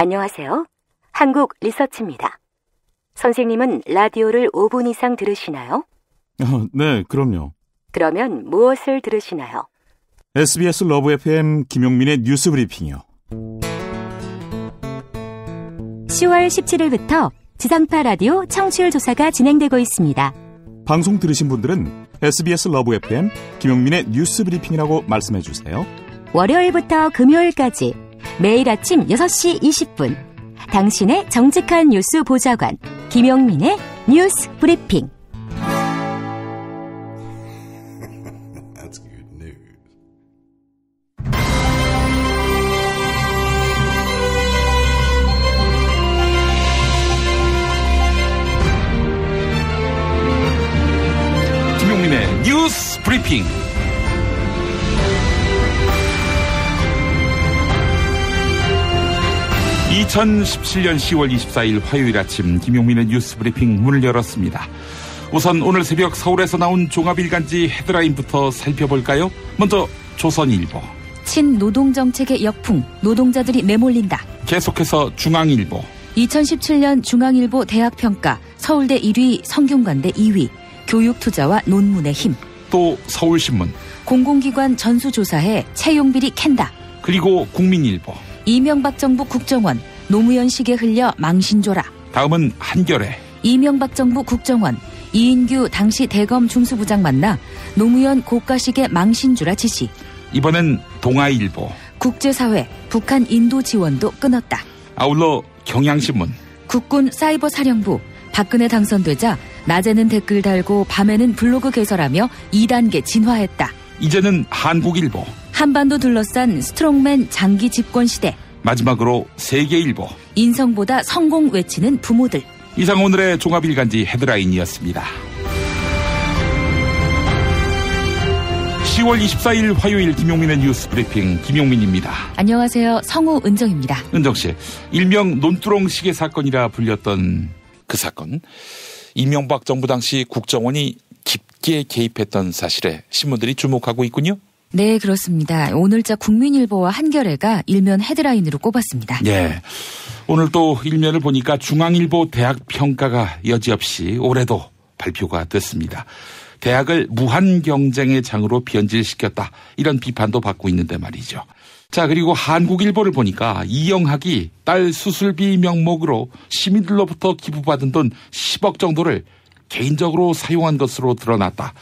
안녕하세요. 한국 리서치입니다. 선생님은 라디오를 5분 이상 들으시나요? 네, 그럼요. 그러면 무엇을 들으시나요? SBS 러브 FM 김용민의 뉴스 브리핑이요. 10월 17일부터 지상파 라디오 청취율 조사가 진행되고 있습니다. 방송 들으신 분들은 SBS 러브 FM 김용민의 뉴스 브리핑이라고 말씀해 주세요. 월요일부터 금요일까지 매일 아침 6시 20분 당신의 정직한 뉴스 보좌관 김용민의 뉴스 브리핑. That's good news. 김용민의 뉴스 브리핑. (2017년 10월 24일) 화요일 아침 김용민의 뉴스 브리핑 문을 열었습니다. 우선 오늘 새벽 서울에서 나온 종합일간지 헤드라인부터 살펴볼까요? 먼저 조선일보. 친노동정책의 역풍, 노동자들이 내몰린다. 계속해서 중앙일보. 2017년 중앙일보 대학평가 서울대 1위, 성균관대 2위. 교육투자와 논문의 힘. 또 서울신문. 공공기관 전수조사에 채용비리 캔다. 그리고 국민일보. 이명박 정부 국정원, 노무현 시계 흘려 망신줘라. 다음은 한겨레. 이명박 정부 국정원, 이인규 당시 대검 중수부장 만나 노무현 고가시계 망신주라 지시. 이번엔 동아일보. 국제사회, 북한 인도 지원도 끊었다. 아울러 경향신문. 국군 사이버사령부, 박근혜 당선되자 낮에는 댓글 달고 밤에는 블로그 개설하며 2단계 진화했다. 이제는 한국일보. 한반도 둘러싼 스트롱맨 장기 집권 시대. 마지막으로 세계일보. 인성보다 성공 외치는 부모들. 이상 오늘의 종합일간지 헤드라인이었습니다. 10월 24일 화요일 김용민의 뉴스 브리핑 김용민입니다. 안녕하세요. 성우 은정입니다. 은정씨, 일명 논두렁 시계 사건이라 불렸던 그 사건. 이명박 정부 당시 국정원이 깊게 개입했던 사실에 신문들이 주목하고 있군요. 네, 그렇습니다. 오늘자 국민일보와 한겨레가 일면 헤드라인으로 꼽았습니다. 예. 오늘 또 일면을 보니까 중앙일보 대학평가가 여지없이 올해도 발표가 됐습니다. 대학을 무한 경쟁의 장으로 변질시켰다. 이런 비판도 받고 있는데 말이죠. 자, 그리고 한국일보를 보니까 이영학이 딸 수술비 명목으로 시민들로부터 기부받은 돈 10억 정도를 개인적으로 사용한 것으로 드러났다.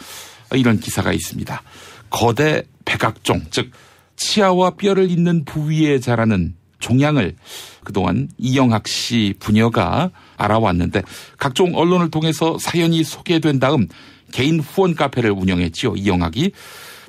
이런 기사가 있습니다. 거대 백악종, 즉 치아와 뼈를 잇는 부위에 자라는 종양을 그동안 이영학 씨 부녀가 알아왔는데 각종 언론을 통해서 사연이 소개된 다음 개인 후원 카페를 운영했지요. 이영학이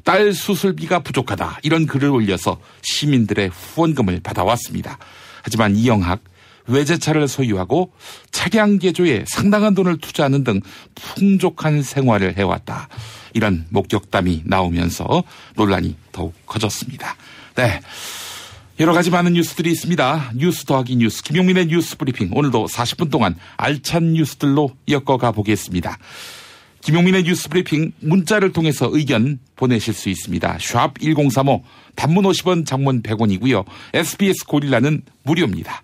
딸 수술비가 부족하다 이런 글을 올려서 시민들의 후원금을 받아왔습니다. 하지만 이영학 외제차를 소유하고 차량 개조에 상당한 돈을 투자하는 등 풍족한 생활을 해왔다. 이런 목격담이 나오면서 논란이 더욱 커졌습니다. 네, 여러 가지 많은 뉴스들이 있습니다. 뉴스 더하기 뉴스 김용민의 뉴스 브리핑 오늘도 40분 동안 알찬 뉴스들로 엮어가 보겠습니다. 김용민의 뉴스 브리핑 문자를 통해서 의견 보내실 수 있습니다. 샵 1035 단문 50원 장문 100원이고요. SBS 고릴라는 무료입니다.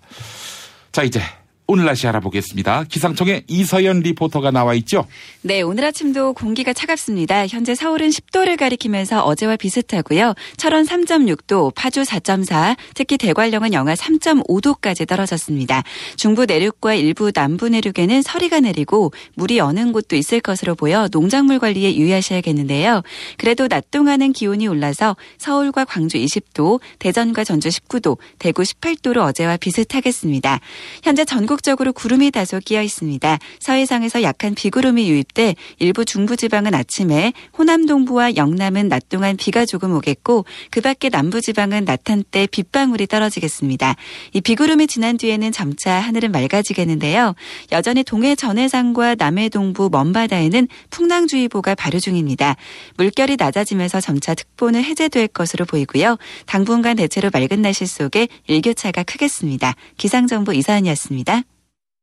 자, 이제 오늘 날씨 알아보겠습니다. 기상청에 이서연 리포터가 나와 있죠? 네, 오늘 아침도 공기가 차갑습니다. 현재 서울은 10도를 가리키면서 어제와 비슷하고요. 철원 3.6도, 파주 4.4, 특히 대관령은 영하 3.5도까지 떨어졌습니다. 중부 내륙과 일부 남부 내륙에는 서리가 내리고 물이 어는 곳도 있을 것으로 보여 농작물 관리에 유의하셔야겠는데요. 그래도 낮 동안은 기온이 올라서 서울과 광주 20도, 대전과 전주 19도, 대구 18도로 어제와 비슷하겠습니다. 현재 전국적으로 구름이 다소 끼어 있습니다. 서해상에서 약한 비구름이 유입돼 일부 중부지방은 아침에, 호남 동부와 영남은 낮 동안 비가 조금 오겠고 그 밖에 남부지방은 낮 한때 빗방울이 떨어지겠습니다. 이 비구름이 지난 뒤에는 점차 하늘은 맑아지겠는데요. 여전히 동해 전해상과 남해 동부 먼바다에는 풍랑주의보가 발효 중입니다. 물결이 낮아지면서 점차 특보는 해제될 것으로 보이고요. 당분간 대체로 맑은 날씨 속에 일교차가 크겠습니다. 기상정보 이사연이었습니다.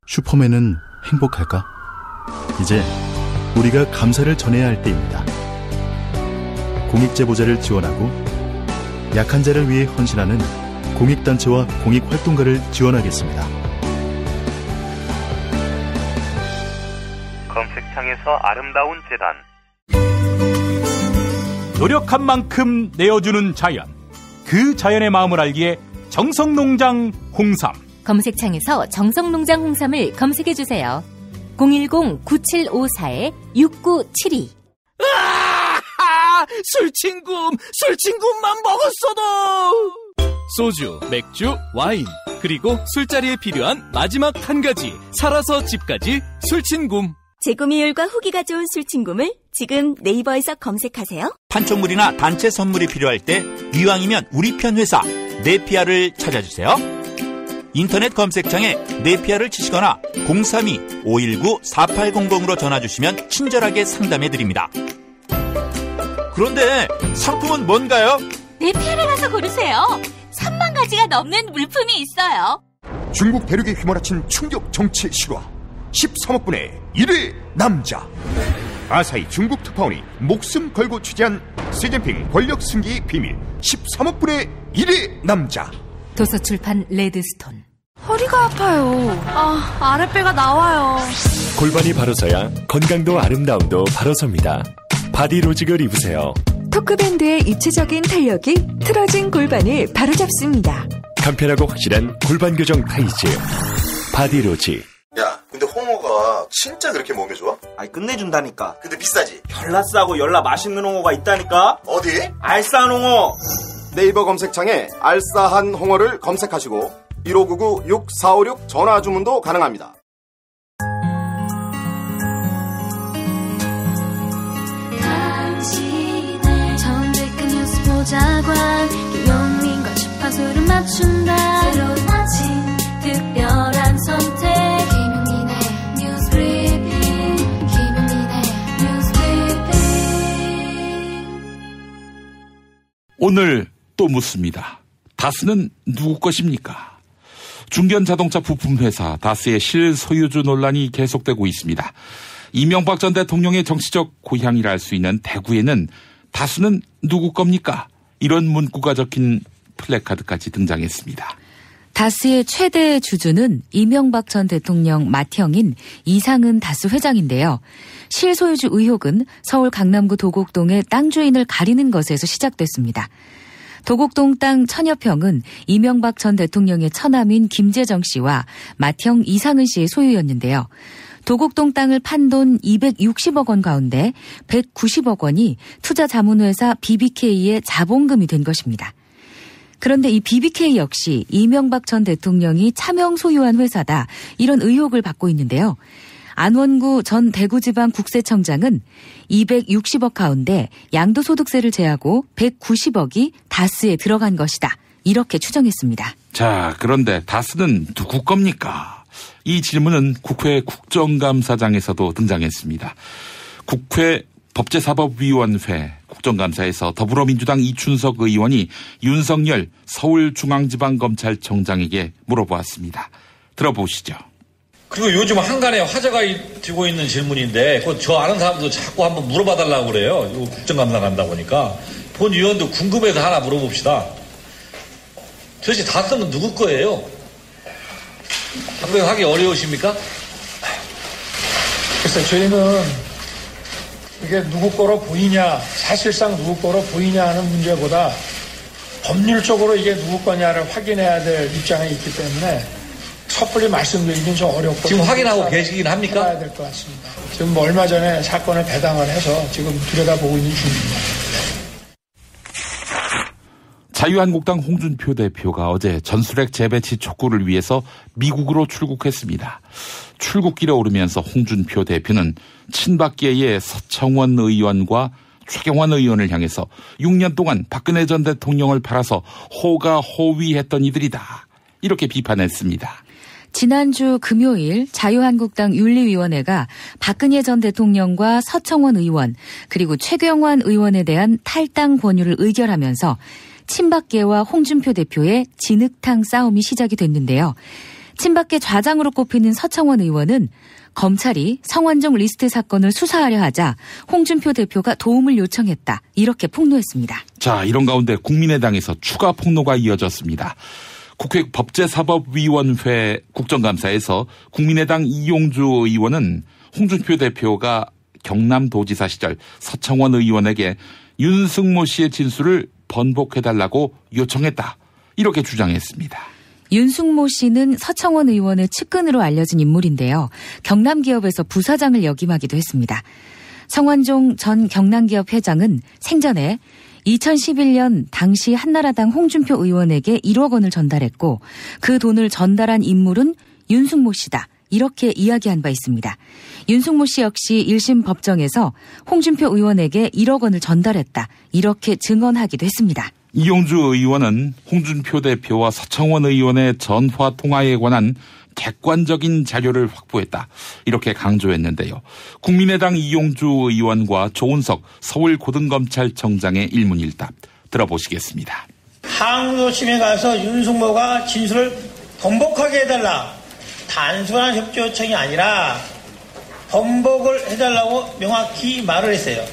슈퍼맨은 행복할까? 이제 우리가 감사를 전해야 할 때입니다. 공익제보자를 지원하고 약한 자를 위해 헌신하는 공익단체와 공익활동가를 지원하겠습니다. 검색창에서 아름다운 재단. 노력한 만큼 내어주는 자연. 그 자연의 마음을 알기에 정성농장 홍삼. 검색창에서 정성농장 홍삼을 검색해주세요. 010-9754-6972. 술친구만 먹었어도! 소주, 맥주, 와인, 그리고 술자리에 필요한 마지막 한 가지, 살아서 집까지 술친굼. 재구미율과 후기가 좋은 술친굼을 지금 네이버에서 검색하세요. 판촉물이나 단체 선물이 필요할 때 이왕이면 우리 편 회사 네피아를 찾아주세요. 인터넷 검색창에 네피아를 치시거나 032-519-4800으로 전화주시면 친절하게 상담해드립니다. 그런데 상품은 뭔가요? 네피아를 가서 고르세요. 3만 가지가 넘는 물품이 있어요. 중국 대륙에 휘몰아친 충격 정치 실화. 13억 분의 1위 남자. 아사히 중국 특파원이 목숨 걸고 취재한 시진핑 권력 승기의 비밀. 13억 분의 1위 남자. 도서출판 레드스톤. 허리가 아파요. 아랫배가 나와요. 골반이 바로 서야 건강도 아름다움도 바로 섭니다. 바디로직을 입으세요. 토크밴드의 입체적인 탄력이 틀어진 골반을 바로잡습니다. 간편하고 확실한 골반 교정 타이즈 바디로직. 야, 근데 홍어가 진짜 그렇게 몸에 좋아? 아니, 끝내준다니까. 근데 비싸지? 열나 싸고 열나 맛있는 홍어가 있다니까. 어디? 알싸한 홍어. 네이버 검색창에 알싸한 홍어를 검색하시고 1599-6456 전화 주문도 가능합니다. 보자관 김용민과 주파수를 맞춘다. 새로운 아침 특별한 선택 김용민의 뉴스 브리핑. 김용민의 뉴스 브리핑. 오늘 또 묻습니다. 다스는 누구 것입니까? 중견자동차 부품회사 다스의 실소유주 논란이 계속되고 있습니다. 이명박 전 대통령의 정치적 고향이라 할 수 있는 대구에는 다스는 누구 겁니까? 이런 문구가 적힌 플래카드까지 등장했습니다. 다스의 최대 주주는 이명박 전 대통령 맏형인 이상은 다스 회장인데요. 실소유주 의혹은 서울 강남구 도곡동의 땅 주인을 가리는 것에서 시작됐습니다. 도곡동 땅 1000여 평은 이명박 전 대통령의 처남인 김재정 씨와 맏형 이상은 씨의 소유였는데요. 도곡동 땅을 판 돈 260억 원 가운데 190억 원이 투자자문회사 BBK의 자본금이 된 것입니다. 그런데 이 BBK 역시 이명박 전 대통령이 차명 소유한 회사다, 이런 의혹을 받고 있는데요. 안원구 전 대구지방국세청장은 260억 가운데 양도소득세를 제하고 190억이 다스에 들어간 것이다, 이렇게 추정했습니다. 자, 그런데 다스는 누구 겁니까? 이 질문은 국회 국정감사장에서도 등장했습니다. 국회 법제사법위원회 국정감사에서 더불어민주당 이춘석 의원이 윤석열 서울중앙지방검찰청장에게 물어보았습니다. 들어보시죠. 그리고 요즘 한간에 화제가 되고 있는 질문인데 저 아는 사람도 자꾸 한번 물어봐달라고 그래요. 국정감사 간다 보니까. 본 의원도 궁금해서 하나 물어봅시다. 도대체 다스는 누구 거예요? 답변하기 어려우십니까? 글쎄, 저희는 이게 누구 거로 보이냐, 사실상 누구 거로 보이냐 하는 문제보다 법률적으로 이게 누구 거냐를 확인해야 될 입장에 있기 때문에 섣불리 말씀드리긴 좀 어렵고. 지금 확인하고 계시긴 합니까? 해야 될 것 같습니다. 지금 얼마 전에 사건을 배당을 해서 지금 들여다보고 있는 중입니다. 자유한국당 홍준표 대표가 어제 전술핵 재배치 촉구를 위해서 미국으로 출국했습니다. 출국길에 오르면서 홍준표 대표는 친박계의 서청원 의원과 최경환 의원을 향해서 6년 동안 박근혜 전 대통령을 팔아서 호가호위했던 이들이다, 이렇게 비판했습니다. 지난주 금요일 자유한국당 윤리위원회가 박근혜 전 대통령과 서청원 의원 그리고 최경환 의원에 대한 탈당 권유를 의결하면서 친박계와 홍준표 대표의 진흙탕 싸움이 시작이 됐는데요. 친박계 좌장으로 꼽히는 서청원 의원은 검찰이 성완종 리스트 사건을 수사하려 하자 홍준표 대표가 도움을 요청했다, 이렇게 폭로했습니다. 자, 이런 가운데 국민의당에서 추가 폭로가 이어졌습니다. 국회 법제사법위원회 국정감사에서 국민의당 이용주 의원은 홍준표 대표가 경남도지사 시절 서청원 의원에게 윤승모 씨의 진술을 번복해달라고 요청했다. 이렇게 주장했습니다. 윤승모 씨는 서청원 의원의 측근으로 알려진 인물인데요. 경남기업에서 부사장을 역임하기도 했습니다. 성완종 전 경남기업 회장은 생전에 2011년 당시 한나라당 홍준표 의원에게 1억 원을 전달했고 그 돈을 전달한 인물은 윤승모 씨다. 이렇게 이야기한 바 있습니다. 윤승모 씨 역시 1심 법정에서 홍준표 의원에게 1억 원을 전달했다. 이렇게 증언하기도 했습니다. 이용주 의원은 홍준표 대표와 서청원 의원의 전화 통화에 관한 객관적인 자료를 확보했다. 이렇게 강조했는데요. 국민의당 이용주 의원과 조은석 서울고등검찰청장의 일문일답 들어보시겠습니다. 항소심에 가서 윤승모가 진술을 번복하게 해달라. 단순한 협조 요청이 아니라 번복을 해달라고 명확히 말을 했어요.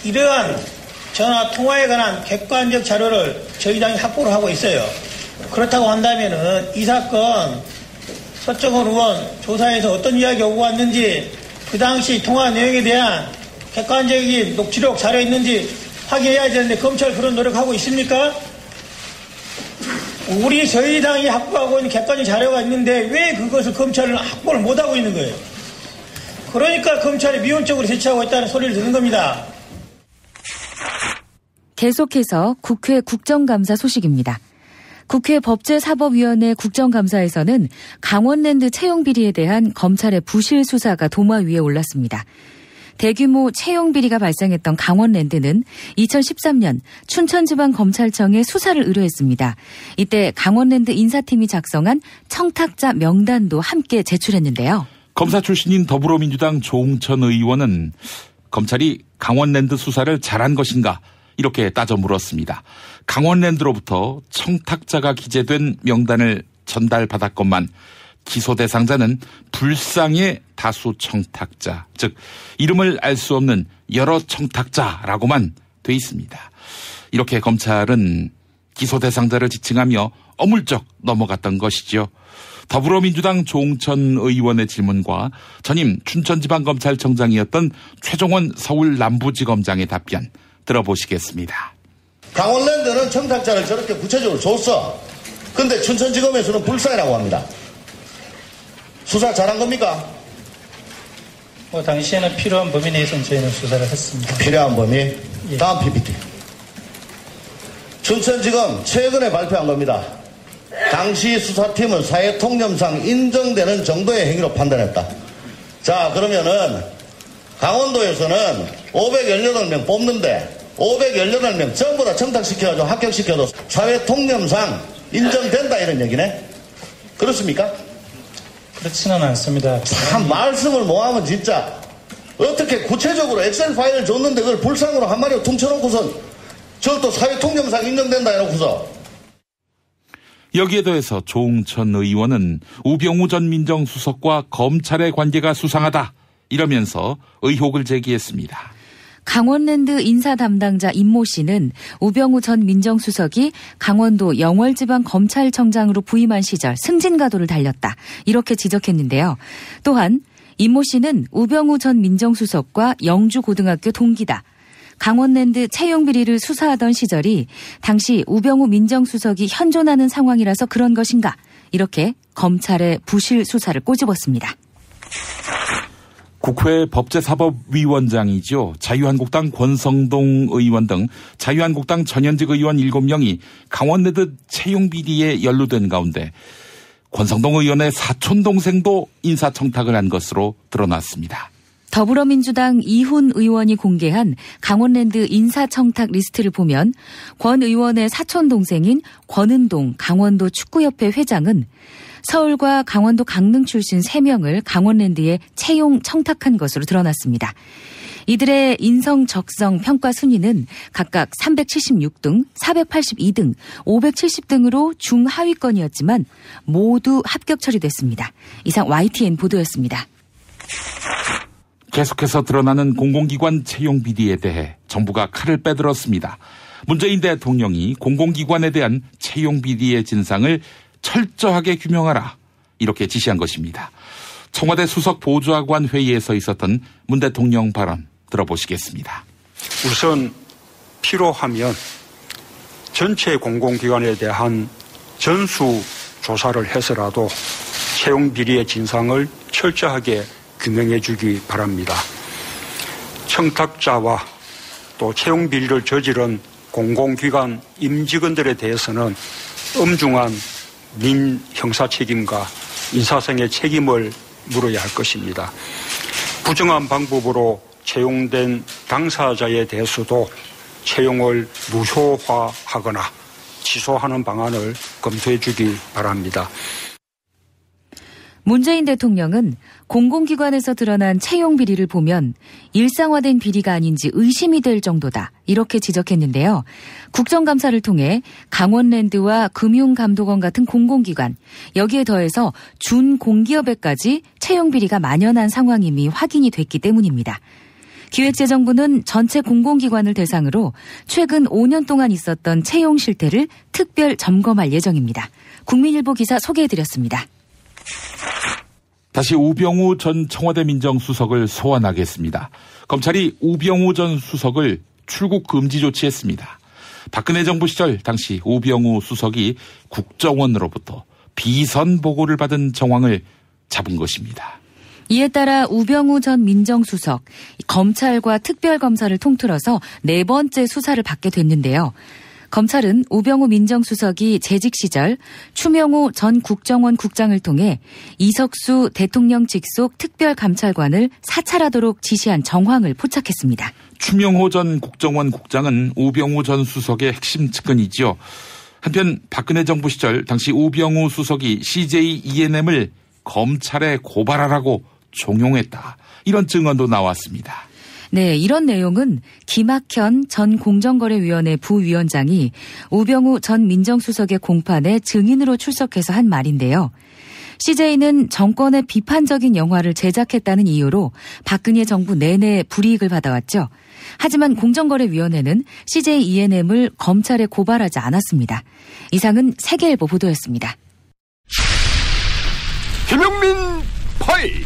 이러한 전화 통화에 관한 객관적 자료를 저희 당이 확보를 하고 있어요. 그렇다고 한다면은 이 사건 서청원 의원 조사에서 어떤 이야기가 오고 왔는지 그 당시 통화 내용에 대한 객관적인 녹취록 자료 있는지 확인해야 되는데 검찰 그런 노력하고 있습니까? 저희 당이 확보하고 있는 객관적 자료가 있는데 왜 그것을 검찰은 확보를 못하고 있는 거예요? 그러니까 검찰이 미온적으로 대처하고 있다는 소리를 듣는 겁니다. 계속해서 국회 국정감사 소식입니다. 국회 법제사법위원회 국정감사에서는 강원랜드 채용비리에 대한 검찰의 부실 수사가 도마 위에 올랐습니다. 대규모 채용비리가 발생했던 강원랜드는 2013년 춘천지방검찰청에 수사를 의뢰했습니다. 이때 강원랜드 인사팀이 작성한 청탁자 명단도 함께 제출했는데요. 검사 출신인 더불어민주당 조응천 의원은 검찰이 강원랜드 수사를 잘한 것인가 이렇게 따져 물었습니다. 강원랜드로부터 청탁자가 기재된 명단을 전달받았건만 기소 대상자는 불상의 다수 청탁자, 즉 이름을 알 수 없는 여러 청탁자라고만 돼 있습니다. 이렇게 검찰은 기소 대상자를 지칭하며 어물쩍 넘어갔던 것이죠. 더불어민주당 조응천 의원의 질문과 전임 춘천지방검찰청장이었던 최종원 서울남부지검장의 답변 들어보시겠습니다. 강원랜드는 청탁자를 저렇게 구체적으로 줬어. 근데 춘천지검에서는 불상이라고 합니다. 수사 잘한 겁니까? 당시에는 필요한 범위 내에서는 저희는 수사를 했습니다. 필요한 범위? 예. 다음 PPT. 춘천지검 최근에 발표한 겁니다. 당시 수사팀은 사회통념상 인정되는 정도의 행위로 판단했다. 자, 그러면은 강원도에서는 518명 뽑는데 518명 전부 다 청탁시켜가지고 합격시켜도 사회통념상 인정된다 이런 얘기네? 그렇습니까? 그렇지는 않습니다. 참 말씀을 뭐하면 진짜 어떻게 구체적으로 엑셀 파일을 줬는데 그걸 불상으로 한 마리로 퉁쳐놓고선 저것도 사회통념상 인정된다 해놓고서. 여기에 더해서 조응천 의원은 우병우 전 민정수석과 검찰의 관계가 수상하다 이러면서 의혹을 제기했습니다. 강원랜드 인사 담당자 임모 씨는 우병우 전 민정수석이 강원도 영월지방검찰청장으로 부임한 시절 승진가도를 달렸다. 이렇게 지적했는데요. 또한 임모 씨는 우병우 전 민정수석과 영주고등학교 동기다. 강원랜드 채용비리를 수사하던 시절이 당시 우병우 민정수석이 현존하는 상황이라서 그런 것인가. 이렇게 검찰의 부실 수사를 꼬집었습니다. 국회 법제사법위원장이죠. 자유한국당 권성동 의원 등 자유한국당 전현직 의원 7명이 강원랜드 채용비리에 연루된 가운데 권성동 의원의 사촌동생도 인사청탁을 한 것으로 드러났습니다. 더불어민주당 이훈 의원이 공개한 강원랜드 인사청탁 리스트를 보면 권 의원의 사촌동생인 권은동 강원도 축구협회 회장은 서울과 강원도 강릉 출신 3명을 강원랜드에 채용 청탁한 것으로 드러났습니다. 이들의 인성 적성 평가 순위는 각각 376등, 482등, 570등으로 중하위권이었지만 모두 합격 처리됐습니다. 이상 YTN 보도였습니다. 계속해서 드러나는 공공기관 채용 비리에 대해 정부가 칼을 빼들었습니다. 문재인 대통령이 공공기관에 대한 채용 비리의 진상을 철저하게 규명하라 이렇게 지시한 것입니다. 청와대 수석 보좌관 회의에서 있었던 문 대통령 발언 들어보시겠습니다. 우선 필요하면 전체 공공기관에 대한 전수조사를 해서라도 채용 비리의 진상을 철저하게 규명해 주기 바랍니다. 청탁자와 또 채용 비리를 저지른 공공기관 임직원들에 대해서는 엄중한 민형사 책임과 인사상의 책임을 물어야 할 것입니다. 부정한 방법으로 채용된 당사자에 대해서도 채용을 무효화하거나 취소하는 방안을 검토해 주기 바랍니다. 문재인 대통령은 공공기관에서 드러난 채용 비리를 보면 일상화된 비리가 아닌지 의심이 될 정도다 이렇게 지적했는데요. 국정감사를 통해 강원랜드와 금융감독원 같은 공공기관 여기에 더해서 준공기업에까지 채용 비리가 만연한 상황임이 확인이 됐기 때문입니다. 기획재정부는 전체 공공기관을 대상으로 최근 5년 동안 있었던 채용 실태를 특별 점검할 예정입니다. 국민일보 기사 소개해드렸습니다. 다시 우병우 전 청와대 민정수석을 소환하겠습니다. 검찰이 우병우 전 수석을 출국 금지 조치했습니다. 박근혜 정부 시절 당시 우병우 수석이 국정원으로부터 비선 보고를 받은 정황을 잡은 것입니다. 이에 따라 우병우 전 민정수석, 검찰과 특별검사를 통틀어서 4번째 수사를 받게 됐는데요. 검찰은 우병우 민정수석이 재직 시절 추명호 전 국정원 국장을 통해 이석수 대통령 직속 특별감찰관을 사찰하도록 지시한 정황을 포착했습니다. 추명호 전 국정원 국장은 우병우 전 수석의 핵심 측근이지요. 한편 박근혜 정부 시절 당시 우병우 수석이 CJ ENM을 검찰에 고발하라고 종용했다. 이런 증언도 나왔습니다. 네, 이런 내용은 김학현 전 공정거래위원회 부위원장이 우병우 전 민정수석의 공판에 증인으로 출석해서 한 말인데요. CJ는 정권의 비판적인 영화를 제작했다는 이유로 박근혜 정부 내내 불이익을 받아왔죠. 하지만 공정거래위원회는 CJ ENM을 검찰에 고발하지 않았습니다. 이상은 세계일보 보도였습니다. 김용민 파일.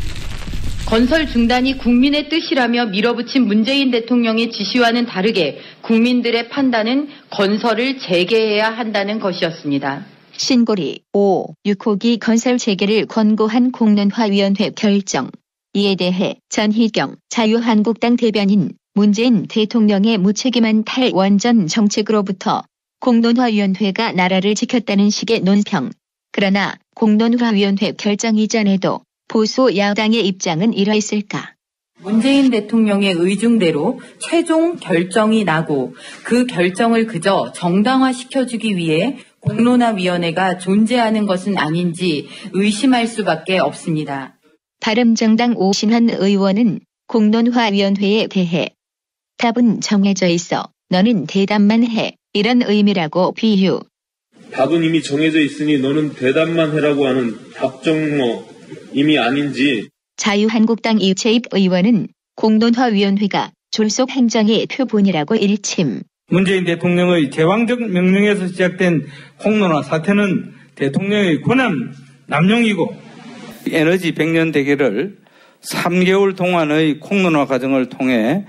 건설 중단이 국민의 뜻이라며 밀어붙인 문재인 대통령의 지시와는 다르게 국민들의 판단은 건설을 재개해야 한다는 것이었습니다. 신고리 5, 6호기 건설 재개를 권고한 공론화위원회 결정. 이에 대해 전희경 자유한국당 대변인 문재인 대통령의 무책임한 탈원전 정책으로부터 공론화위원회가 나라를 지켰다는 식의 논평. 그러나 공론화위원회 결정 이전에도 보수 야당의 입장은 이러했을까? 문재인 대통령의 의중대로 최종 결정이 나고 그 결정을 그저 정당화시켜주기 위해 공론화위원회가 존재하는 것은 아닌지 의심할 수밖에 없습니다. 바른정당 오신환 의원은 공론화위원회에 대해 답은 정해져 있어 너는 대답만 해 이런 의미라고 비유. 답은 이미 정해져 있으니 너는 대답만 해라고 하는 답정모 이미 아닌지. 자유한국당 이채입 의원은 공론화위원회가 졸속 행정의 표본이라고 일침. 문재인 대통령의 제왕적 명령에서 시작된 공론화 사태는 대통령의 권한 남용이고 에너지 100년 대계를 3개월 동안의 공론화 과정을 통해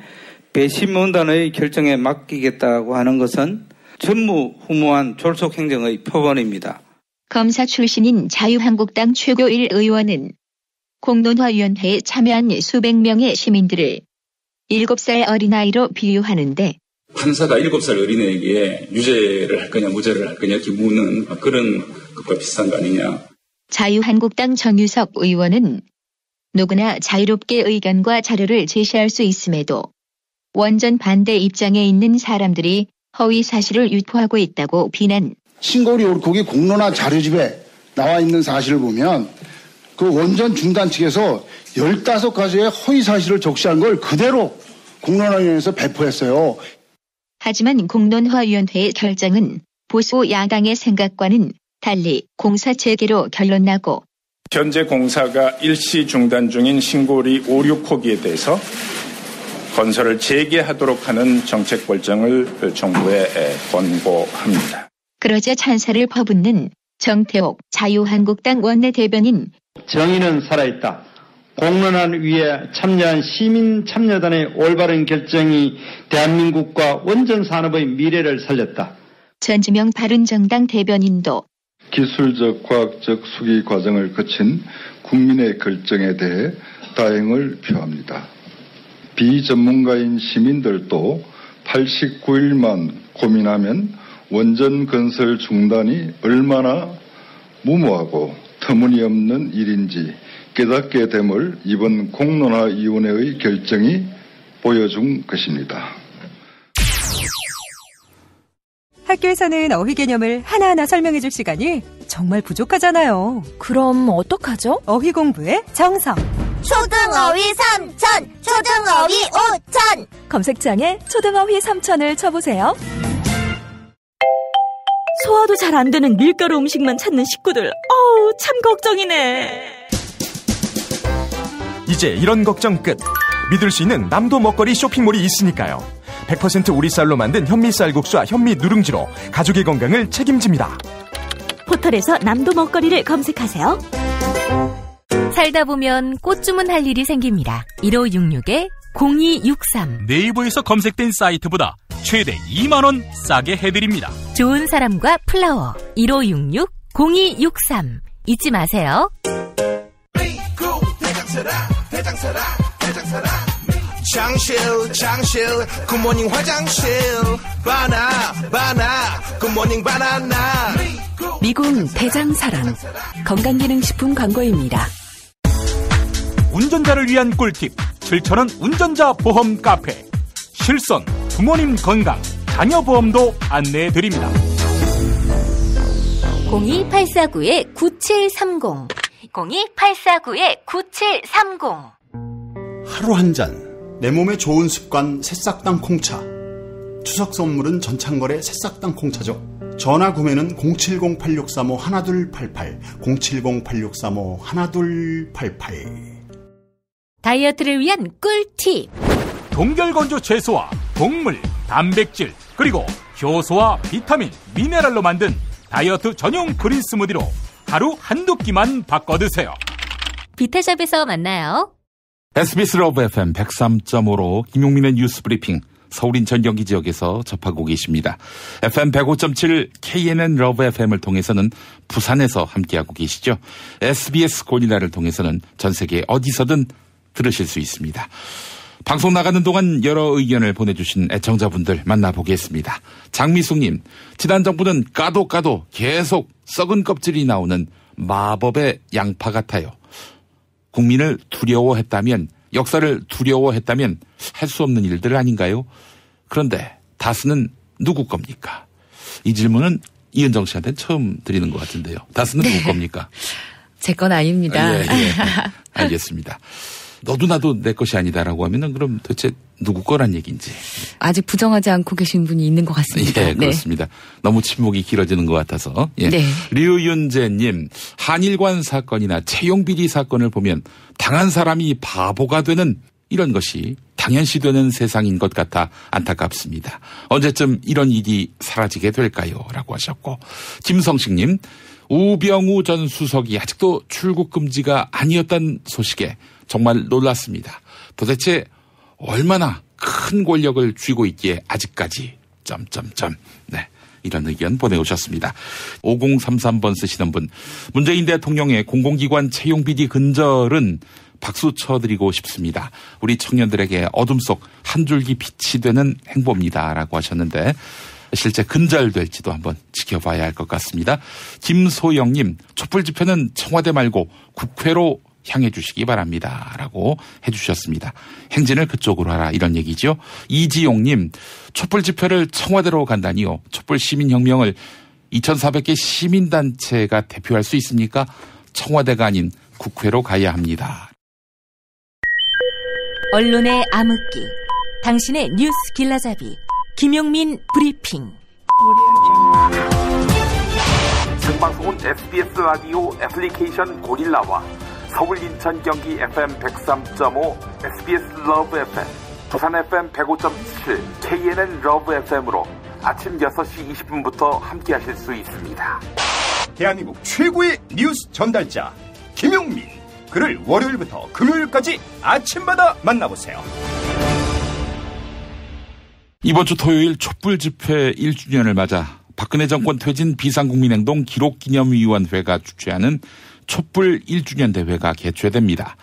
배심원단의 결정에 맡기겠다고 하는 것은 전무후무한 졸속 행정의 표본입니다. 검사 출신인 자유한국당 최고일 의원은 공론화위원회에 참여한 수백 명의 시민들을 7살 어린아이로 비유하는데 판사가 7살 어린애에게 유죄를 할 거냐 무죄를 할 거냐 이렇게 묻는 그런 것과 비슷한 거 아니냐. 자유한국당 정유석 의원은 누구나 자유롭게 의견과 자료를 제시할 수 있음에도 원전 반대 입장에 있는 사람들이 허위 사실을 유포하고 있다고 비난. 신고리 올콕이 공론화 자료집에 나와 있는 사실을 보면 그 원전 중단 측에서 15가지의 허위 사실을 적시한 걸 그대로 공론화위원회에서 배포했어요. 하지만 공론화위원회의 결정은 보수 야당의 생각과는 달리 공사 재개로 결론나고 현재 공사가 일시 중단 중인 신고리 5, 6호기에 대해서 건설을 재개하도록 하는 정책 결정을 정부에 권고합니다. 그러자 찬사를 퍼붓는 정태옥 자유한국당 원내대변인. 정의는 살아있다. 공론화 위에 참여한 시민 참여단의 올바른 결정이 대한민국과 원전 산업의 미래를 살렸다. 전지명 바른정당 대변인도 기술적 과학적 수기 과정을 거친 국민의 결정에 대해 다행을 표합니다. 비전문가인 시민들도 89일만 고민하면 원전 건설 중단이 얼마나 무모하고 터무니없는 일인지 깨닫게 됨을 이번 공론화위원회의 결정이 보여준 것입니다. 학교에서는 어휘 개념을 하나하나 설명해줄 시간이 정말 부족하잖아요. 그럼 어떡하죠? 어휘 공부의 정석. 초등어휘 3천, 초등어휘 5천. 검색창에 초등어휘 3천을 쳐보세요. 소화도 잘 안 되는 밀가루 음식만 찾는 식구들. 참 걱정이네. 이제 이런 걱정 끝. 믿을 수 있는 남도 먹거리 쇼핑몰이 있으니까요. 100% 우리쌀로 만든 현미 쌀국수와 현미 누룽지로 가족의 건강을 책임집니다. 포털에서 남도 먹거리를 검색하세요. 살다 보면 꽃 주문할 일이 생깁니다. 1566-0263. 네이버에서 검색된 사이트보다 최대 2만원 싸게 해드립니다. 좋은 사람과 플라워. 1566-0263. 잊지 마세요. 장실 굿모닝 화장실 바나 굿모닝 바나나. 미궁 대장사랑 건강기능식품 광고입니다. 운전자를 위한 꿀팁 7,000원 운전자 보험 카페. 실손, 부모님 건강, 자녀 보험도 안내해드립니다. 02849-9730 02849-9730. 하루 한 잔 내 몸에 좋은 습관 새싹당 콩차. 추석 선물은 전창걸의 새싹당 콩차죠. 전화 구매는 070-8635-1288 070-8635-1288. 다이어트를 위한 꿀팁. 동결건조 채소와 곡물, 단백질, 그리고 효소와 비타민, 미네랄로 만든 다이어트 전용 그린 스무디로 하루 한두 끼만 바꿔 드세요. 비타샵에서 만나요. SBS 러브 FM 103.5로 김용민의 뉴스 브리핑 서울 인천 경기 지역에서 접하고 계십니다. FM 105.7 KNN 러브 FM을 통해서는 부산에서 함께하고 계시죠. SBS 고릴라를 통해서는 전 세계 어디서든 들으실 수 있습니다. 방송 나가는 동안 여러 의견을 보내주신 애청자분들 만나보겠습니다. 장미숙님, 지난 정부는 까도 계속 썩은 껍질이 나오는 마법의 양파 같아요. 국민을 두려워했다면, 역사를 두려워했다면 할 수 없는 일들 아닌가요? 그런데 다스는 누구 겁니까? 이 질문은 이은정 씨한테 처음 드리는 것 같은데요. 다스는 누구 겁니까? 제 건 아닙니다. 예. 알겠습니다. 너도 나도 내 것이 아니다라고 하면은 그럼 도대체 누구 거란 얘기인지. 아직 부정하지 않고 계신 분이 있는 것 같습니다. 예, 그렇습니다. 네. 너무 침묵이 길어지는 것 같아서. 예. 네. 류윤재님, 한일관 사건이나 채용비리 사건을 보면 당한 사람이 바보가 되는 이런 것이 당연시되는 세상인 것 같아 안타깝습니다. 언제쯤 이런 일이 사라지게 될까요? 라고 하셨고, 김성식님, 우병우 전 수석이 아직도 출국 금지가 아니었다는 소식에 정말 놀랐습니다. 도대체 얼마나 큰 권력을 쥐고 있기에 아직까지 네, 이런 의견 보내오셨습니다. 5033번 쓰시는 분, 문재인 대통령의 공공기관 채용비리 근절은 박수 쳐드리고 싶습니다. 우리 청년들에게 어둠 속 한 줄기 빛이 되는 행보입니다. 라고 하셨는데 실제 근절될지도 한번 지켜봐야 할 것 같습니다. 김소영님, 촛불 집회는 청와대 말고 국회로 향해 주시기 바랍니다. 라고 해주셨습니다. 행진을 그쪽으로 하라 이런 얘기죠. 이지용님, 촛불 집회를 청와대로 간다니요. 촛불 시민혁명을 2,400개 시민단체가 대표할 수 있습니까? 청와대가 아닌 국회로 가야 합니다. 언론의 암흑기, 당신의 뉴스 길라잡이, 김용민 브리핑. 생방송은 SBS 라디오 애플리케이션 고릴라와 서울 인천 경기 FM 103.5 SBS 러브 FM 부산 FM 105.7 KNN 러브 FM으로 아침 6시 20분부터 함께하실 수 있습니다. 대한민국 최고의 뉴스 전달자 김용민, 그를 월요일부터 금요일까지 아침마다 만나보세요. 이번 주 토요일 촛불 집회 1주년을 맞아 박근혜 정권 퇴진 비상국민행동 기록기념위원회가 주최하는 촛불 1주년 대회가 개최됩니다.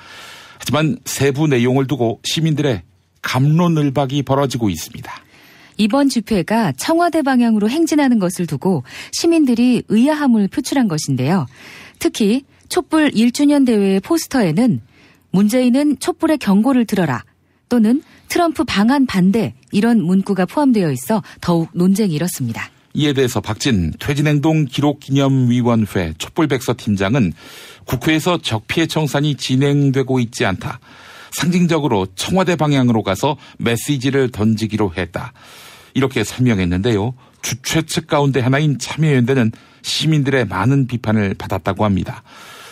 하지만 세부 내용을 두고 시민들의 갑론을박이 벌어지고 있습니다. 이번 집회가 청와대 방향으로 행진하는 것을 두고 시민들이 의아함을 표출한 것인데요. 특히 촛불 1주년 대회의 포스터에는 문재인은 촛불의 경고를 들어라 또는 트럼프 방한 반대 이런 문구가 포함되어 있어 더욱 논쟁이 일었습니다. 이에 대해서 박진 퇴진행동 기록기념위원회 촛불백서 팀장은 국회에서 적폐 청산이 진행되고 있지 않다. 상징적으로 청와대 방향으로 가서 메시지를 던지기로 했다. 이렇게 설명했는데요. 주최 측 가운데 하나인 참여연대는 시민들의 많은 비판을 받았다고 합니다.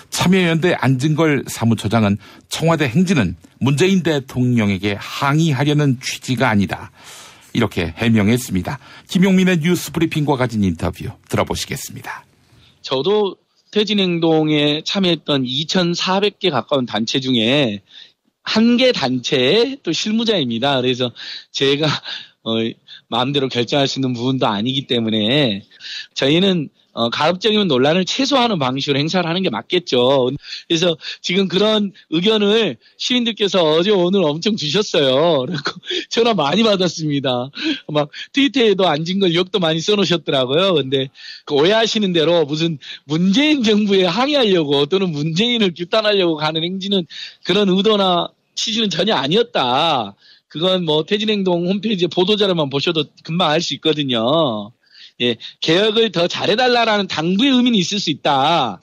참여연대 안진걸 사무처장은 청와대 행진은 문재인 대통령에게 항의하려는 취지가 아니다. 이렇게 해명했습니다. 김용민의 뉴스 브리핑과 가진 인터뷰 들어보시겠습니다. 저도 퇴진행동에 참여했던 2,400개 가까운 단체 중에 한 개 단체의 또 실무자입니다. 그래서 제가 마음대로 결정할 수 있는 부분도 아니기 때문에 저희는 가급적이면 논란을 최소화하는 방식으로 행사를 하는 게 맞겠죠. 그래서 지금 그런 의견을 시민들께서 어제 오늘 엄청 주셨어요. 그리고 전화 많이 받았습니다. 막 트위터에도 안진걸 욕도 많이 써놓으셨더라고요. 근데 그 오해하시는 대로 무슨 문재인 정부에 항의하려고 또는 문재인을 규탄하려고 가는 행진은 그런 의도나 취지는 전혀 아니었다. 그건 뭐 퇴진행동 홈페이지에 보도자료만 보셔도 금방 알 수 있거든요. 예, 개혁을 더 잘해달라라는 당부의 의미는 있을 수 있다.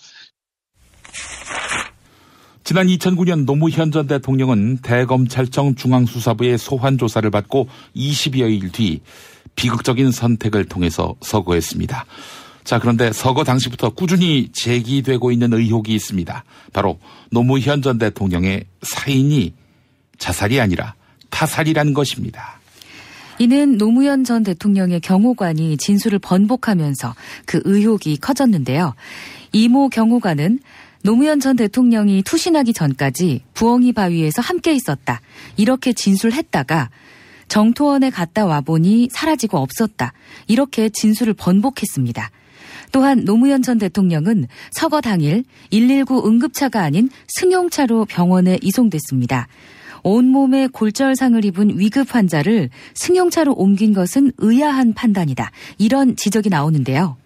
지난 2009년 노무현 전 대통령은 대검찰청 중앙수사부의 소환 조사를 받고 20여일 뒤 비극적인 선택을 통해서 서거했습니다. 자, 그런데 서거 당시부터 꾸준히 제기되고 있는 의혹이 있습니다. 바로 노무현 전 대통령의 사인이 자살이 아니라 타살이라는 것입니다. 이는 노무현 전 대통령의 경호관이 진술을 번복하면서 그 의혹이 커졌는데요. 이모 경호관은 노무현 전 대통령이 투신하기 전까지 부엉이 바위에서 함께 있었다. 이렇게 진술했다가 정토원에 갔다 와보니 사라지고 없었다. 이렇게 진술을 번복했습니다. 또한 노무현 전 대통령은 서거 당일 119 응급차가 아닌 승용차로 병원에 이송됐습니다. 온몸에 골절상을 입은 위급 환자를 승용차로 옮긴 것은 의아한 판단이다. 이런 지적이 나오는데요.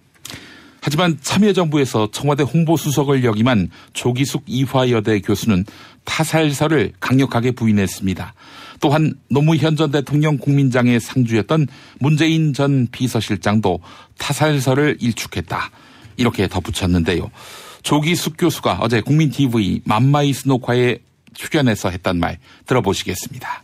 하지만 참여정부에서 청와대 홍보수석을 역임한 조기숙 이화여대 교수는 타살설을 강력하게 부인했습니다. 또한 노무현 전 대통령 국민장애 상주였던 문재인 전 비서실장도 타살설을 일축했다. 이렇게 덧붙였는데요. 조기숙 교수가 어제 국민TV 맘마이스 녹화에 출연해서 했던 말 들어보시겠습니다.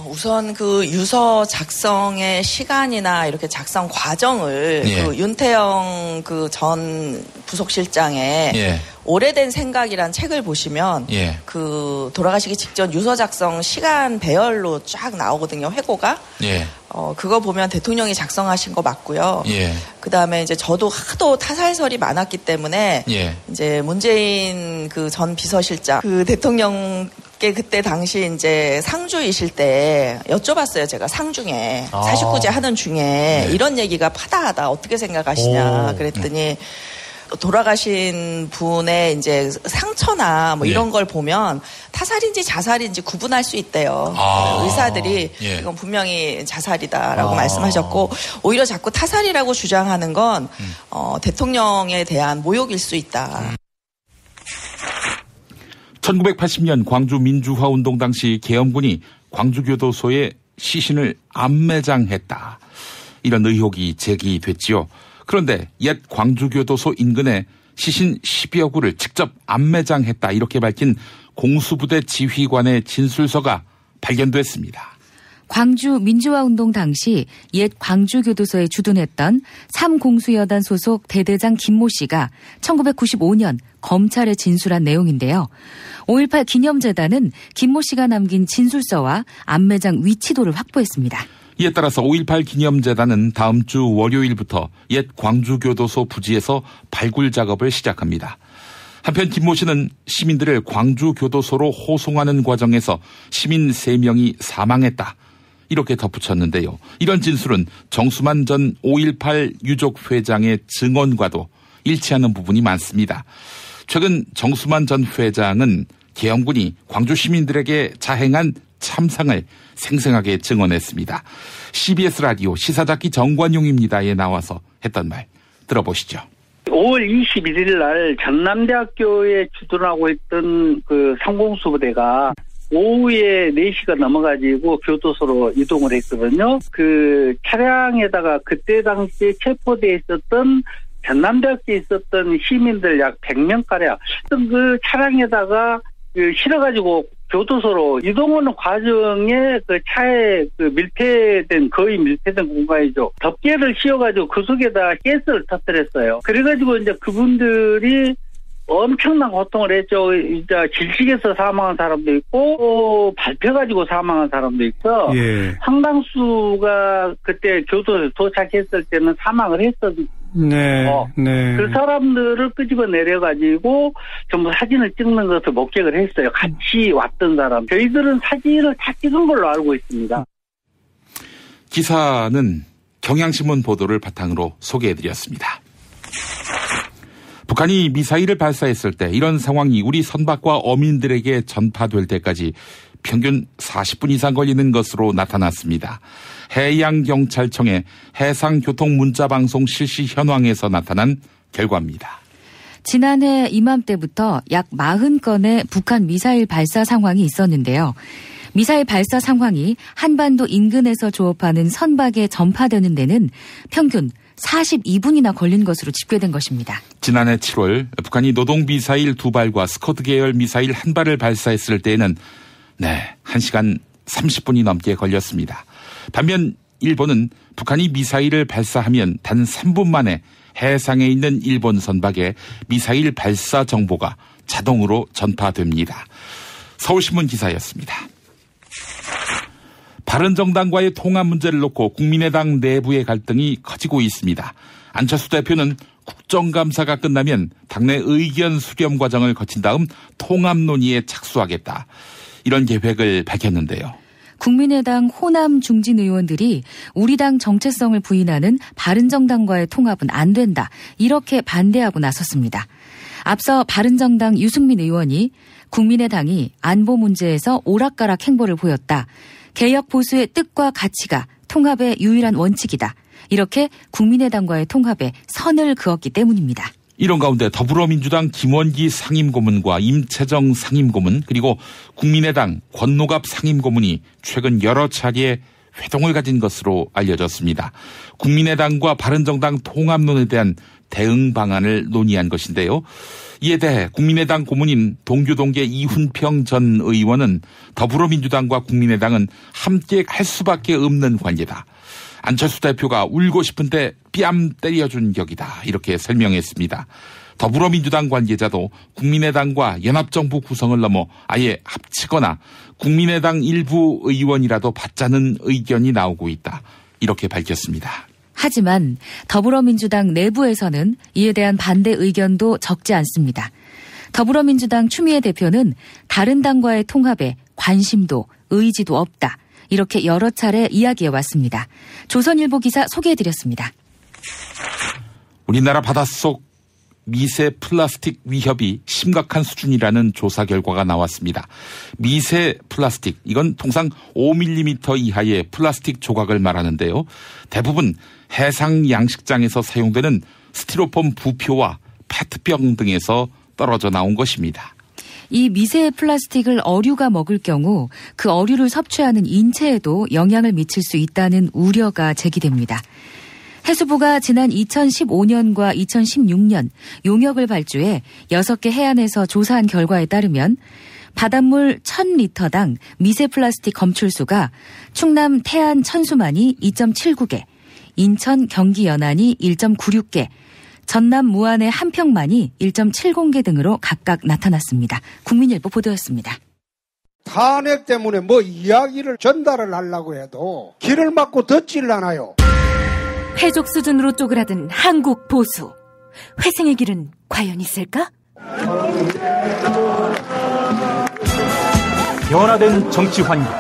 우선 그 유서 작성의 시간이나 이렇게 작성 과정을 그 윤태영 그 전 부속실장의 오래된 생각이란 책을 보시면 그 돌아가시기 직전 유서 작성 시간 배열로 쫙 나오거든요. 회고가. 그거 보면 대통령이 작성하신 거 맞고요. 그다음에 이제 저도 하도 타살설이 많았기 때문에 이제 문재인 그 전 비서실장 그 대통령 그때 당시 이제 상주이실 때 여쭤봤어요. 제가 상중에 49제 하는 중에 이런 얘기가 파다하다. 어떻게 생각하시냐. 그랬더니 돌아가신 분의 이제 상처나 뭐 이런 걸 보면 타살인지 자살인지 구분할 수 있대요. 의사들이 이건 분명히 자살이다라고 말씀하셨고 오히려 자꾸 타살이라고 주장하는 건 대통령에 대한 모욕일 수 있다. 1980년 광주 민주화운동 당시 계엄군이 광주교도소에 시신을 암매장했다. 이런 의혹이 제기됐지요. 그런데 옛 광주교도소 인근에 시신 10여 구를 직접 암매장했다. 이렇게 밝힌 공수부대 지휘관의 진술서가 발견됐습니다. 광주 민주화운동 당시 옛 광주교도소에 주둔했던 삼공수여단 소속 대대장 김모 씨가 1995년 검찰에 진술한 내용인데요. 5.18 기념재단은 김모 씨가 남긴 진술서와 안매장 위치도를 확보했습니다. 이에 따라서 5.18 기념재단은 다음 주 월요일부터 옛 광주교도소 부지에서 발굴 작업을 시작합니다. 한편 김모 씨는 시민들을 광주교도소로 호송하는 과정에서 시민 3명이 사망했다. 이렇게 덧붙였는데요. 이런 진술은 정수만 전 5.18 유족회장의 증언과도 일치하는 부분이 많습니다. 최근 정수만 전 회장은 계엄군이 광주 시민들에게 자행한 참상을 생생하게 증언했습니다. CBS 라디오 시사잡기 정관용입니다에 나와서 했던 말 들어보시죠. 5월 21일 날 전남대학교에 주둔하고 있던 그 상공수부대가 오후에 4시가 넘어가지고 교도소로 이동을 했거든요. 그 차량에다가 그때 당시에 체포돼 있었던 전남대학교에 있었던 시민들 약 100명가량 그 차량에다가 실어가지고 교도소로 이동하는 과정에 그 차에 거의 밀폐된 공간이죠. 덮개를 씌워가지고 그 속에다 가스를 터뜨렸어요. 그래가지고 이제 그분들이 엄청난 고통을 했죠. 이제 질식에서 사망한 사람도 있고, 밟혀가지고 사망한 사람도 있어. 예. 상당수가 그때 교도소에 도착했을 때는 사망을 했었죠. 네. 네. 그 사람들을 끄집어 내려가지고 전부 사진을 찍는 것을 목격을 했어요. 같이 왔던 사람. 저희들은 사진을 다 찍은 걸로 알고 있습니다. 기사는 경향신문 보도를 바탕으로 소개해드렸습니다. 북한이 미사일을 발사했을 때 이런 상황이 우리 선박과 어민들에게 전파될 때까지 평균 40분 이상 걸리는 것으로 나타났습니다. 해양경찰청의 해상교통문자방송 실시 현황에서 나타난 결과입니다. 지난해 이맘때부터 약 40건의 북한 미사일 발사 상황이 있었는데요. 미사일 발사 상황이 한반도 인근에서 조업하는 선박에 전파되는 데는 평균 42분이나 걸린 것으로 집계된 것입니다. 지난해 7월 북한이 노동미사일 2발과 스커드 계열 미사일 1발을 발사했을 때에는 1시간 30분이 넘게 걸렸습니다. 반면 일본은 북한이 미사일을 발사하면 단 3분 만에 해상에 있는 일본 선박에 미사일 발사 정보가 자동으로 전파됩니다. 서울신문 기사였습니다. 바른정당과의 통합 문제를 놓고 국민의당 내부의 갈등이 커지고 있습니다. 안철수 대표는 국정감사가 끝나면 당내 의견 수렴 과정을 거친 다음 통합 논의에 착수하겠다. 이런 계획을 밝혔는데요. 국민의당 호남 중진 의원들이 우리 당 정체성을 부인하는 바른정당과의 통합은 안 된다. 이렇게 반대하고 나섰습니다. 앞서 바른정당 유승민 의원이 국민의당이 안보 문제에서 오락가락 행보를 보였다. 개혁 보수의 뜻과 가치가 통합의 유일한 원칙이다. 이렇게 국민의당과의 통합에 선을 그었기 때문입니다. 이런 가운데 더불어민주당 김원기 상임고문과 임채정 상임고문 그리고 국민의당 권노갑 상임고문이 최근 여러 차례 회동을 가진 것으로 알려졌습니다. 국민의당과 바른정당 통합론에 대한 대응 방안을 논의한 것인데요. 이에 대해 국민의당 고문인 동교동계 이훈평 전 의원은 더불어민주당과 국민의당은 함께 할 수밖에 없는 관계다. 안철수 대표가 울고 싶은데 뺨 때려준 격이다. 이렇게 설명했습니다. 더불어민주당 관계자도 국민의당과 연합정부 구성을 넘어 아예 합치거나 국민의당 일부 의원이라도 받자는 의견이 나오고 있다. 이렇게 밝혔습니다. 하지만 더불어민주당 내부에서는 이에 대한 반대 의견도 적지 않습니다. 더불어민주당 추미애 대표는 다른 당과의 통합에 관심도 의지도 없다. 이렇게 여러 차례 이야기해왔습니다. 조선일보 기사 소개해드렸습니다. 우리나라 바닷속 미세 플라스틱 위협이 심각한 수준이라는 조사 결과가 나왔습니다. 미세 플라스틱, 이건 통상 5mm 이하의 플라스틱 조각을 말하는데요. 대부분 해상 양식장에서 사용되는 스티로폼 부표와 페트병 등에서 떨어져 나온 것입니다. 이 미세 플라스틱을 어류가 먹을 경우 그 어류를 섭취하는 인체에도 영향을 미칠 수 있다는 우려가 제기됩니다. 해수부가 지난 2015년과 2016년 용역을 발주해 6개 해안에서 조사한 결과에 따르면 바닷물 1000리터당 미세 플라스틱 검출수가 충남 태안 천수만이 2.79개, 인천 경기 연안이 1.96개, 전남 무안의 한평만이 1.70개 등으로 각각 나타났습니다. 국민일보 보도였습니다. 탄핵 때문에 뭐 이야기를 전달을 하려고 해도 길을 막고 듣질 않아요. 회족 수준으로 쪼그라든 한국 보수. 회생의 길은 과연 있을까? 변화된 정치 환경,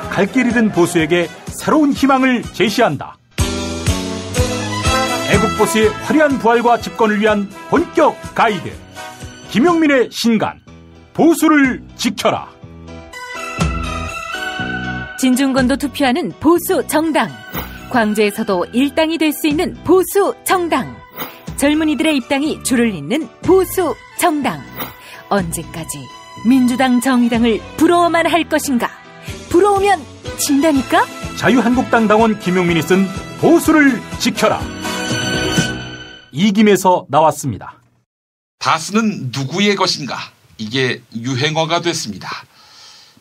갈 길 잃은 보수에게 새로운 희망을 제시한다. 애국보수의 화려한 부활과 집권을 위한 본격 가이드, 김용민의 신간, 보수를 지켜라. 진중권도 투표하는 보수 정당, 광주에서도 일당이 될 수 있는 보수 정당, 젊은이들의 입당이 줄을 잇는 보수 정당. 언제까지 민주당 정의당을 부러워만 할 것인가? 부러우면 진다니까? 자유한국당 당원 김용민이 쓴 보수를 지켜라. 이김에서 나왔습니다. 다스는 누구의 것인가? 이게 유행어가 됐습니다.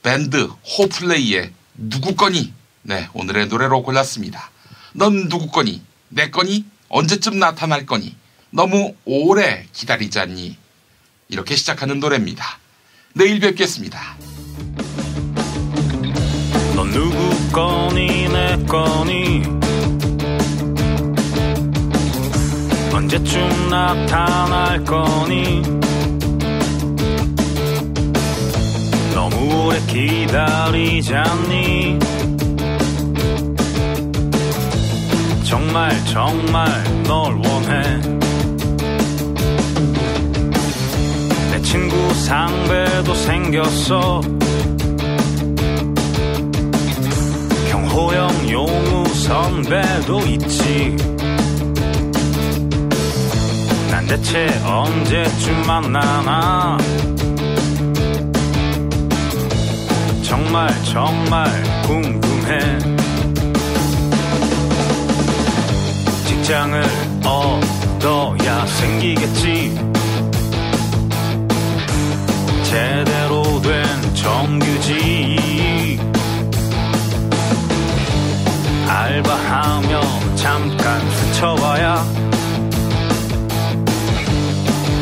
밴드 호플레이의 누구 거니? 네, 오늘의 노래로 골랐습니다. 넌 누구 거니? 내 거니? 언제쯤 나타날 거니? 너무 오래 기다리지 않니? 이렇게 시작하는 노래입니다. 내일 뵙겠습니다. 넌 누구 거니? 내 거니? 언제쯤 나타날 거니? 너무 오래 기다리지 않니? 정말 정말 널 원해. 내 친구 상배도 생겼어. 경호형 용우 선배도 있지. 난 대체 언제쯤 만나나? 정말 정말 궁금해. 직장을 얻어야 생기겠지. 제대로 된 정규직. 알바하며 잠깐 스쳐봐야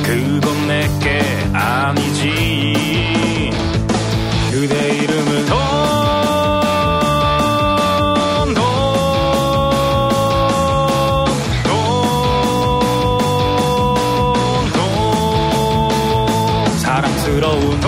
그건 내게 아니지. 그대 이름을 사랑스러운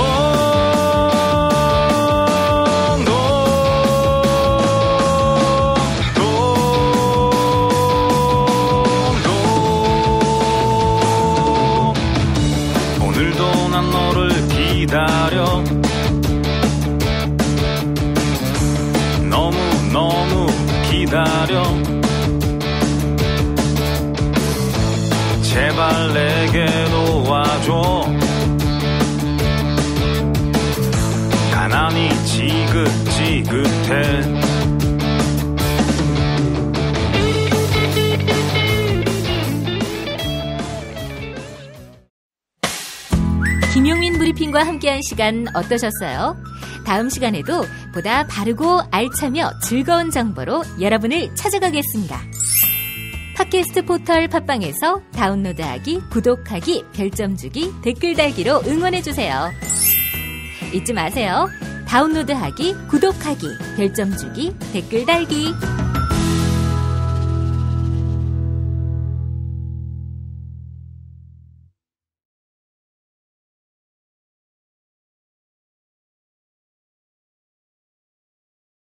오늘도 난 너를 기다려. 너무 기다려. 제발 내게도 와줘. 가난이 지긋지긋해. 김용민 브리핑과 함께한 시간 어떠셨어요? 다음 시간에도 보다 바르고 알차며 즐거운 정보로 여러분을 찾아가겠습니다. 팟캐스트 포털 팟빵에서 다운로드하기, 구독하기, 별점 주기, 댓글 달기로 응원해주세요. 잊지 마세요. 다운로드하기, 구독하기, 별점 주기, 댓글 달기.